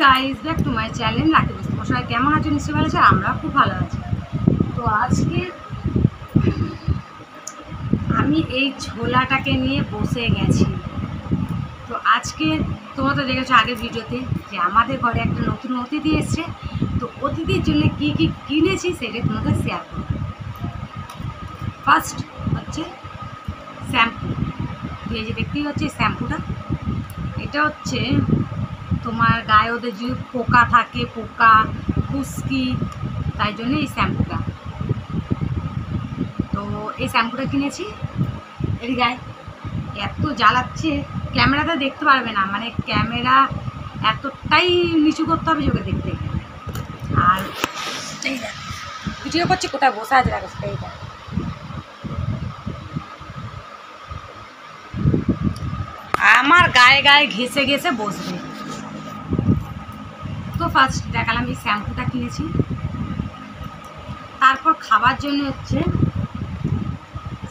Guys, back to my channel রাখি দোস্ত। সবাই কেমন আছো? নিশ্চয়ই ভালো আছে, আমরা খুব ভালো আছি। তো আজকে আমি এই ছোলাটাকে নিয়ে বসে গেছি। তো আজকে তোমরা তো দেখেছো আগের ভিডিওতে যে আমাদের ঘরে একটা নতুন অতিথি এসছে। তো অতিথির জন্য কী কী কিনেছি সেটা তোমাদের শেয়ার করব। ফার্স্ট হচ্ছে শ্যাম্পু। এই যে দেখতেই হচ্ছে শ্যাম্পুটা, এটা হচ্ছে তোমার গায়ে ওদের যদি পোকা থাকে, পোকা খুশকি, তাই জন্য এই শ্যাম্পুটা। তো এই শ্যাম্পুটা কিনেছি। এর গায়ে এত জ্বালাচ্ছে, ক্যামেরাতে দেখতে পারবে না, মানে ক্যামেরা এতটাই নিচু করতে হবে যে ওকে দেখতে। আর এই দেখ ভিডিও করছে, কোথায় বসে আছে দেখো, এইটা আমার গায়ে গায়ে ঘেসে ঘেসে বসবে। তো ফার্স্ট দেখালাম এই শ্যাম্পুটা কিনেছি। তারপর খাবার জন্য হচ্ছে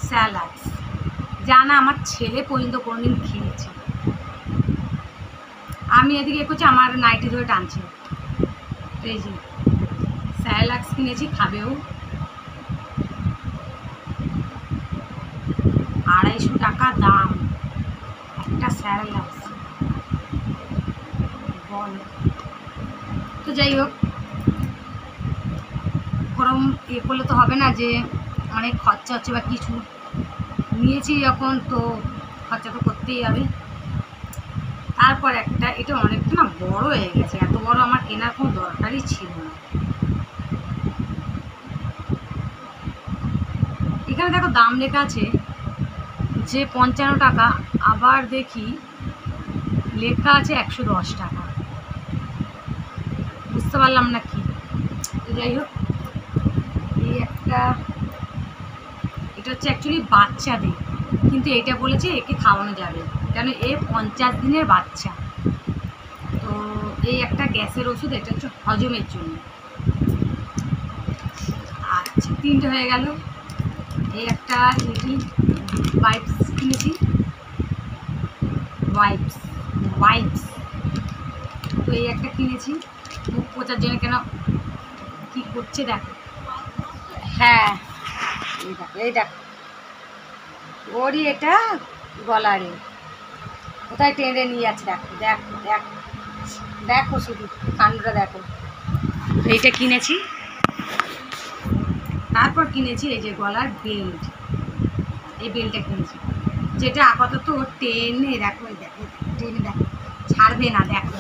স্যালাড, যা না আমার ছেলে পর্যন্ত কোনোদিন খেয়েছে। আমি এদিকে করছি, আমার নাইটি ধরে টানছে। এই যে স্যালাক্স কিনেছি, খাবেও। 250 টাকা দাম একটা স্যালাক্স, বল। তো যাই হোক, ওরম করলে তো হবে না যে অনেক খরচা হচ্ছে বা কিছু নিয়েছি যখন, তো খরচা তো করতেই হবে। তারপর একটা, এটা অনেকটা না বড় হয়ে গেছে, এত বড় আমার কেনার কোনো দরকারই ছিল না। এখানে দেখো দাম লেখা আছে যে 55 টাকা, আবার দেখি লেখা আছে 110 টাকা। বুঝতে পারলাম না কি। যাই হোক, এই একটা, এটা হচ্ছে অ্যাকচুয়ালি বাচ্চাদের, কিন্তু এটা বলেছে একে খাওয়ানো যাবে, কেন এ 50 দিনের বাচ্চা। তো এই একটা গ্যাসের ওষুধ, এটা হচ্ছে হজমের জন্য। আচ্ছা, 3টে হয়ে গেল। এই একটা লিটিল ওয়াইপস কিনেছি, ওয়াইপস। তো এই একটা কিনেছি মুখ পোছার জন্য। কেন কী করছে দেখো, হ্যাঁ এই দেখো ওরই এটা গলারে কোথায় টেনে নিয়ে যাচ্ছে, দেখো দেখো দেখো দেখো, শুধু কাণ্ডটা দেখো। এইটা কিনেছি। তারপর কিনেছি এই যে গলার বেল্ট, এই বেল্টটা কিনেছি, যেটা আপাতত টেনে দেখো, এই দেখো টেনে দেখো, ছাড়বে না। দেখো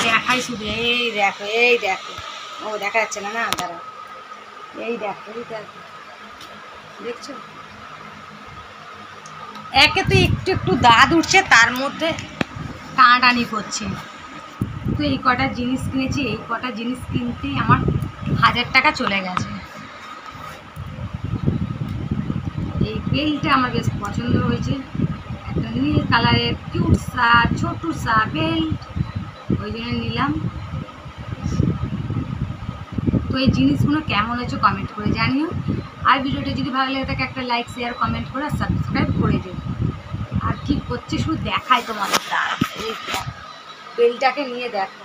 দেখাই শুধু, এই দেখো এই দেখো, ও দেখা যাচ্ছে না, না দাঁড়া, এই দেখো এই দেখো, দেখছো? একে তো একটু একটু দাঁত উঠছে, তার মধ্যে টানাটানি করছে। তো এই কটা জিনিস কিনেছি, এই কটা জিনিস কিনতেই আমার 1000 টাকা চলে গেছে। এই বেল্টটা আমার বেশ পছন্দ হয়েছে, একটা নীল কালারের কিউট সা ছোট্ট সা বেল্ট, ওই জন্য নিলাম। তো এই জিনিসগুলো কেমন হয়েছে কমেন্ট করে জানিও। আর ভিডিওটা যদি ভালো লাগে থাকে একটা লাইক, শেয়ার, কমেন্ট করে সাবস্ক্রাইব করে দিও। আর কি করছে শুধু দেখায় তোমাদের, তার এই বেলটাকে নিয়ে দেখো।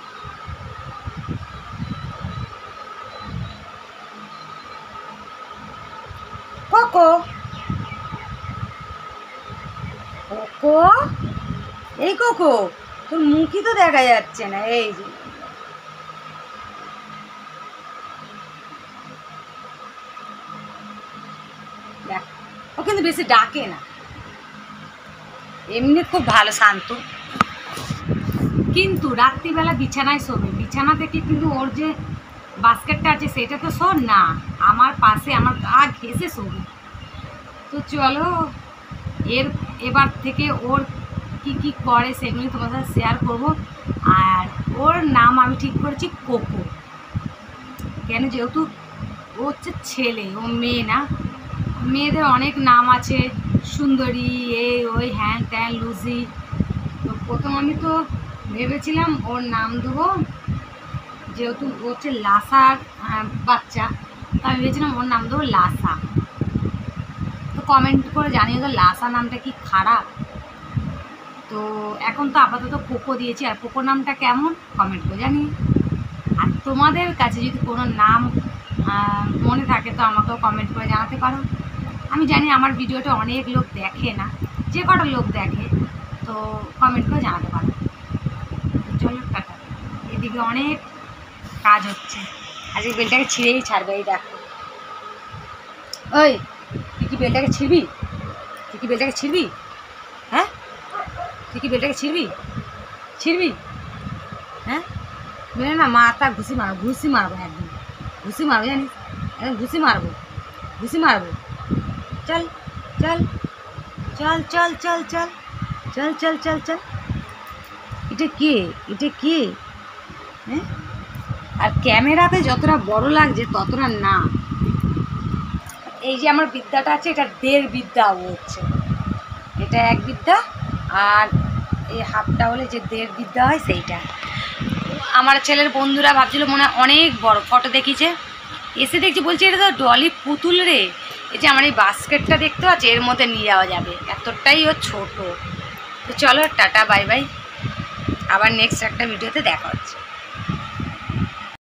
কোকো কোকো, এই কোকো, তোর মুখই তো দেখা যাচ্ছে না। এই যে দেখ, ও কিন্তু বেশি ডাকে না, এমনি খুব ভালো শান্ত, কিন্তু রাত্রিবেলা বিছানায় শোবে। বিছানা থেকে কিন্তু ওর যে বাস্কেটটা আছে সেটা তো শোন না, আমার পাশে আমার গা ঘেসে শোবে। তো চলো, এবার থেকে ওর কি কি করে সেগুলি তোমার সাথে শেয়ার করবো। আর ওর নাম আমি ঠিক করেছি কোকো, কেন যেহেতু ও হচ্ছে ছেলে, ও মেয়ে না। মেয়েদের অনেক নাম আছে, সুন্দরী, এই ওই হ্যান ত্যান লুজি। তো প্রথম আমি তো ভেবেছিলাম ওর নাম দেবো, যেহেতু ও হচ্ছে লাসার বাচ্চা, তো আমি ভেবেছিলাম ওর নাম দেবো লাসা। তো কমেন্ট করে জানিয়ে তো লাসা নামটা কি খারাপ? তো এখন তো আপাতত পোকো দিয়েছি, আর পোকো নামটা কেমন কমেন্ট করে জানি। আর তোমাদের কাছে যদি কোনো নাম মনে থাকে তো আমাকেও কমেন্ট করে জানাতে পারো। আমি জানি আমার ভিডিওটা অনেক লোক দেখে না, যে কটা লোক দেখে তো কমেন্ট করে জানাতে পারো। চলো টাটা। এদিকে অনেক কাজ হচ্ছে, আজকে বেলটাকে ছিঁড়েই ছাড়বে। এই দেখো, ওই তুই কি বেলটাকে ছিঁড়বি? তুই কি বেলটাকে ছিঁড়বি? হ্যাঁ, তুই কি বেলটাকে ছিঁড়বি? হ্যাঁ, মেরে না মাথা ঘুষি মারবো একদম, ঘুষি মারবো জানিস, একদম ঘুষি মারবো। চল চল চল চল চল চল চল চল চল চল। এটা কে? হ্যাঁ, আর ক্যামেরাতে যতটা বড় লাগছে ততটা না। এই যে আমার বিদ্যাটা আছে, এটা 1.5 বিদ্যা হচ্ছে, এটা 1 বিদ্যা, আর এই হাফটা হলে যে 1.5 বিদ্যা হয় সেইটা। আমার ছেলের বন্ধুরা ভাবছিল মনে হয় অনেক বড়, ফটো দেখিয়েছে, এসে দেখছি বলছে এটা তো ডলি পুতুল রে। এই যে আমার এই বাস্কেটটা দেখতে পাচ্ছি, এর মধ্যে নিয়ে যাওয়া যাবে, এতটাই ও ছোটো। তো চলো টাটা বাই বাই, আবার নেক্সট একটা ভিডিওতে দেখা হচ্ছে।